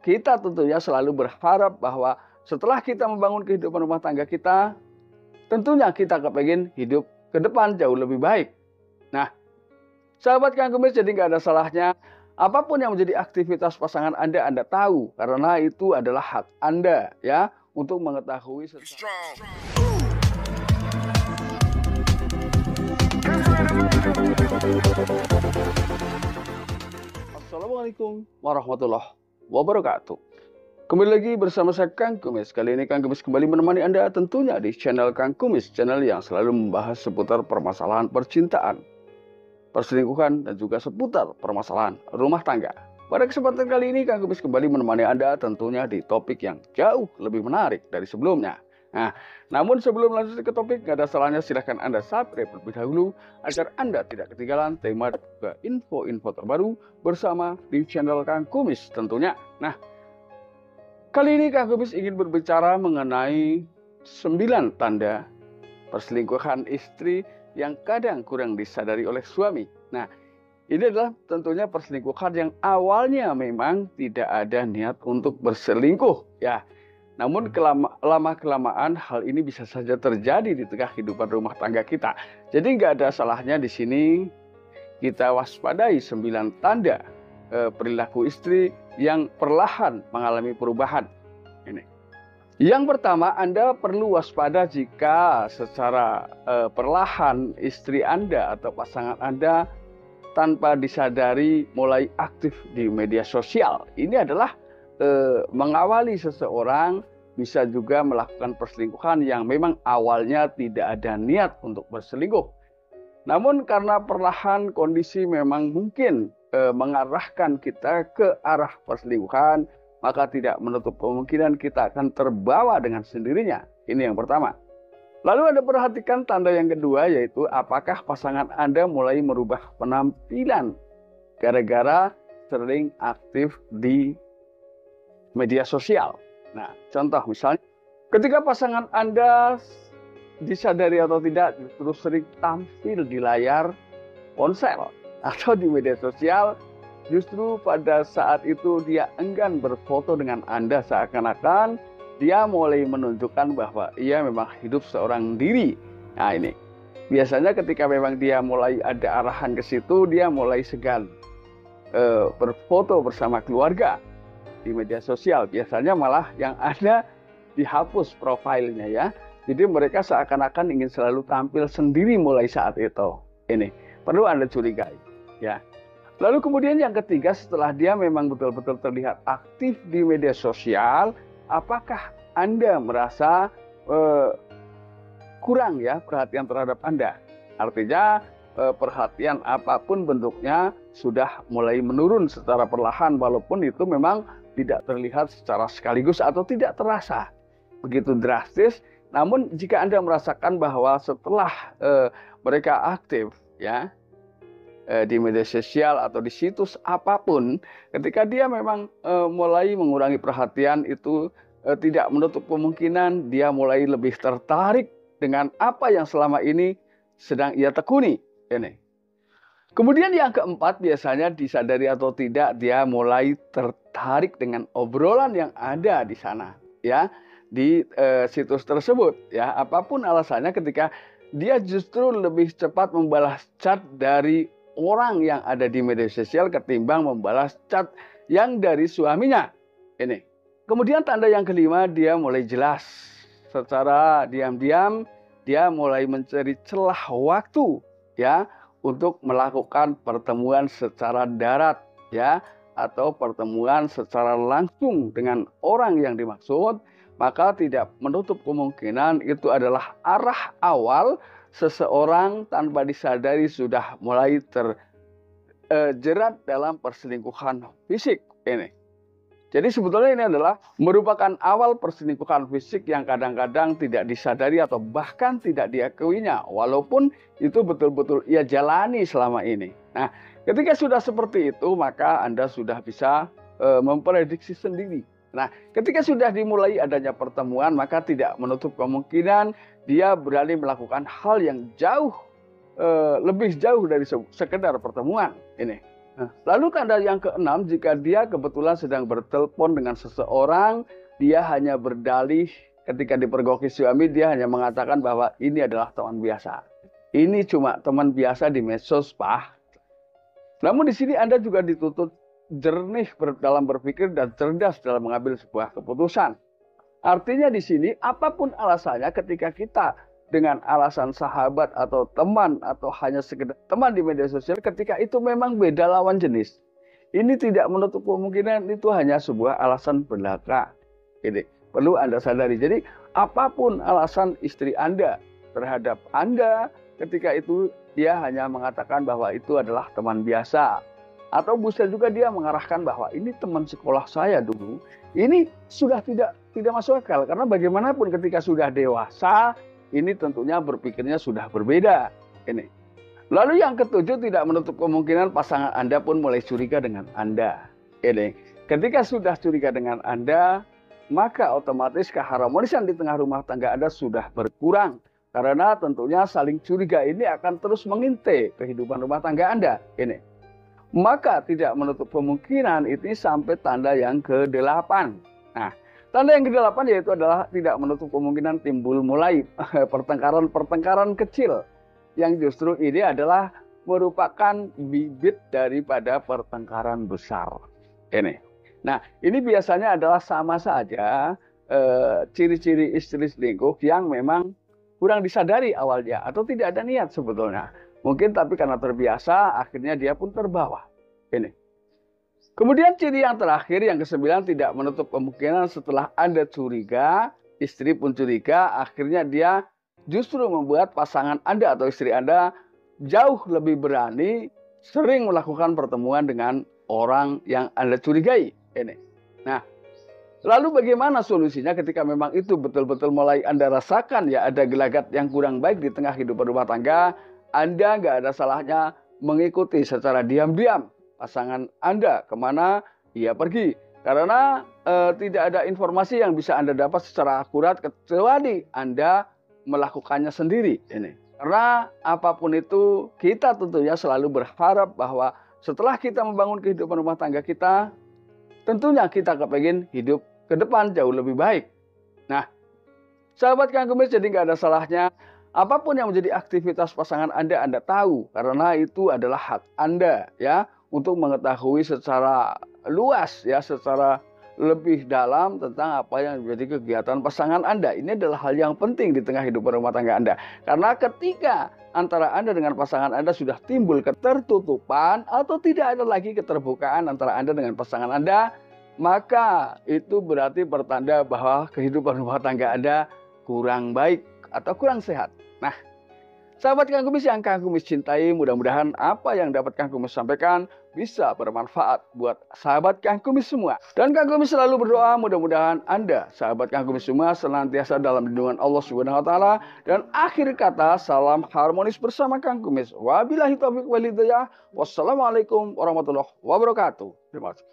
kita tentunya selalu berharap bahwa setelah kita membangun kehidupan rumah tangga kita, tentunya kita kepengen hidup ke depan jauh lebih baik. Nah, sahabat Kang Kumis, jadi nggak ada salahnya apapun yang menjadi aktivitas pasangan Anda tahu, karena itu adalah hak Anda ya untuk mengetahui Assalamualaikum warahmatullahi wabarakatuh. Kembali lagi bersama saya Kang Kumis. Kali ini Kang Kumis kembali menemani Anda tentunya di channel Kang Kumis, channel yang selalu membahas seputar permasalahan percintaan, perselingkuhan, dan juga seputar permasalahan rumah tangga. Pada kesempatan kali ini Kang Kumis kembali menemani Anda tentunya di topik yang jauh lebih menarik dari sebelumnya. Nah, namun sebelum lanjut ke topik, gak ada salahnya silahkan Anda subscribe terlebih dahulu agar Anda tidak ketinggalan tema dan juga info-info terbaru bersama di channel Kang Kumis tentunya. Nah, kali ini Kang Kumis ingin berbicara mengenai 9 tanda perselingkuhan istri yang kadang kurang disadari oleh suami. Nah, ini adalah tentunya perselingkuhan yang awalnya memang tidak ada niat untuk berselingkuh ya. Namun lama-kelamaan hal ini bisa saja terjadi di tengah kehidupan rumah tangga kita. Jadi nggak ada salahnya di sini kita waspadai 9 tanda perilaku istri yang perlahan mengalami perubahan. Ini. Yang pertama, Anda perlu waspada jika secara perlahan istri Anda atau pasangan Anda tanpa disadari mulai aktif di media sosial. Ini adalah mengawali seseorang bisa juga melakukan perselingkuhan yang memang awalnya tidak ada niat untuk berselingkuh. Namun karena perlahan kondisi memang mungkin mengarahkan kita ke arah perselingkuhan, maka tidak menutup kemungkinan kita akan terbawa dengan sendirinya. Ini yang pertama. Lalu Anda perhatikan tanda yang kedua, yaitu apakah pasangan Anda mulai merubah penampilan gara-gara sering aktif di media sosial. Nah, contoh misalnya, ketika pasangan Anda disadari atau tidak justru sering tampil di layar ponsel atau di media sosial, justru pada saat itu dia enggan berfoto dengan Anda, seakan-akan dia mulai menunjukkan bahwa ia memang hidup seorang diri. Nah ini, biasanya ketika memang dia mulai ada arahan ke situ, dia mulai segan berfoto bersama keluarga di media sosial. Biasanya malah yang ada dihapus profilnya ya. Jadi mereka seakan-akan ingin selalu tampil sendiri mulai saat itu. Ini perlu Anda curigai ya. Lalu kemudian yang ketiga, setelah dia memang betul-betul terlihat aktif di media sosial, apakah Anda merasa kurang ya perhatian terhadap Anda? Artinya perhatian apapun bentuknya sudah mulai menurun secara perlahan, walaupun itu memang tidak terlihat secara sekaligus atau tidak terasa begitu drastis. Namun jika Anda merasakan bahwa setelah mereka aktif ya di media sosial atau di situs apapun, ketika dia memang mulai mengurangi perhatian, itu tidak menutup kemungkinan dia mulai lebih tertarik dengan apa yang selama ini sedang ia tekuni. Ini. Kemudian yang keempat, biasanya disadari atau tidak dia mulai tertarik dengan obrolan yang ada di sana ya, di situs tersebut ya. Apapun alasannya, ketika dia justru lebih cepat membalas chat dari orang yang ada di media sosial ketimbang membalas chat yang dari suaminya. Ini. Kemudian tanda yang kelima, dia mulai jelas secara diam-diam dia mulai mencari celah waktu ya untuk melakukan pertemuan secara darat ya, atau pertemuan secara langsung dengan orang yang dimaksud, maka tidak menutup kemungkinan itu adalah arah awal seseorang tanpa disadari sudah mulai terjerat dalam perselingkuhan fisik ini. Jadi sebetulnya ini adalah merupakan awal perselingkuhan fisik yang kadang-kadang tidak disadari atau bahkan tidak diakuinya, walaupun itu betul-betul ia jalani selama ini. Nah, ketika sudah seperti itu, maka Anda sudah bisa memprediksi sendiri. Nah, ketika sudah dimulai adanya pertemuan, maka tidak menutup kemungkinan dia berani melakukan hal yang jauh lebih jauh dari sekedar pertemuan ini. Nah, lalu tanda yang keenam, jika dia kebetulan sedang bertelepon dengan seseorang, dia hanya berdalih ketika dipergoki suami, dia hanya mengatakan bahwa ini adalah teman biasa. Ini cuma teman biasa di medsos, Pak. Namun di sini Anda juga dituntut jernih dalam berpikir dan cerdas dalam mengambil sebuah keputusan. Artinya di sini apapun alasannya, ketika kita dengan alasan sahabat atau teman atau hanya sekedar teman di media sosial, ketika itu memang beda lawan jenis, ini tidak menutup kemungkinan itu hanya sebuah alasan belaka. Ini perlu Anda sadari. Jadi apapun alasan istri Anda terhadap Anda, ketika itu dia hanya mengatakan bahwa itu adalah teman biasa. Atau bisa juga dia mengarahkan bahwa ini teman sekolah saya dulu. Ini sudah tidak masuk akal. Karena bagaimanapun ketika sudah dewasa, ini tentunya berpikirnya sudah berbeda. Ini. Lalu yang ketujuh, tidak menutup kemungkinan pasangan Anda pun mulai curiga dengan Anda. Ini. Ketika sudah curiga dengan Anda, maka otomatis keharmonisan di tengah rumah tangga Anda sudah berkurang. Karena tentunya saling curiga ini akan terus mengintai kehidupan rumah tangga Anda. Ini. Maka tidak menutup kemungkinan ini sampai tanda yang ke-8. Nah, tanda yang ke-8 yaitu adalah tidak menutup kemungkinan timbul mulai pertengkaran-pertengkaran kecil. Yang justru ini adalah merupakan bibit daripada pertengkaran besar. Ini. Nah, ini biasanya adalah sama saja ciri-ciri istri selingkuh yang memang kurang disadari awalnya atau tidak ada niat sebetulnya. Mungkin tapi karena terbiasa akhirnya dia pun terbawa. Ini. Kemudian ciri yang terakhir yang ke-9, tidak menutup kemungkinan setelah Anda curiga, istri pun curiga, akhirnya dia justru membuat pasangan Anda atau istri Anda jauh lebih berani sering melakukan pertemuan dengan orang yang Anda curigai. Ini. Nah, lalu bagaimana solusinya ketika memang itu betul-betul mulai Anda rasakan ya ada gelagat yang kurang baik di tengah kehidupan rumah tangga? Anda nggak ada salahnya mengikuti secara diam-diam pasangan Anda kemana ia pergi. Karena tidak ada informasi yang bisa Anda dapat secara akurat kecuali Anda melakukannya sendiri. Ini. Karena apapun itu kita tentunya selalu berharap bahwa setelah kita membangun kehidupan rumah tangga kita, tentunya kita kepengen hidup ke depan jauh lebih baik. Nah, sahabat Kang Kumis, jadi nggak ada salahnya apapun yang menjadi aktivitas pasangan Anda tahu, karena itu adalah hak Anda ya untuk mengetahui secara luas ya, secara lebih dalam tentang apa yang menjadi kegiatan pasangan Anda. Ini adalah hal yang penting di tengah hidup rumah tangga Anda. Karena ketika antara Anda dengan pasangan Anda sudah timbul ketertutupan atau tidak ada lagi keterbukaan antara Anda dengan pasangan Anda, maka itu berarti pertanda bahwa kehidupan rumah tangga Anda kurang baik atau kurang sehat. Nah, sahabat Kang Kumis yang Kang Kumis cintai, mudah-mudahan apa yang dapat Kang Kumis sampaikan bisa bermanfaat buat sahabat Kang Kumis semua. Dan Kang Kumis selalu berdoa mudah-mudahan Anda, sahabat Kang Kumis semua, senantiasa dalam lindungan Allah Subhanahu wa taala. Dan akhir kata, salam harmonis bersama Kang Kumis. Wabillahi taufiq wal hidayah. Wassalamualaikum warahmatullahi wabarakatuh. Terima kasih.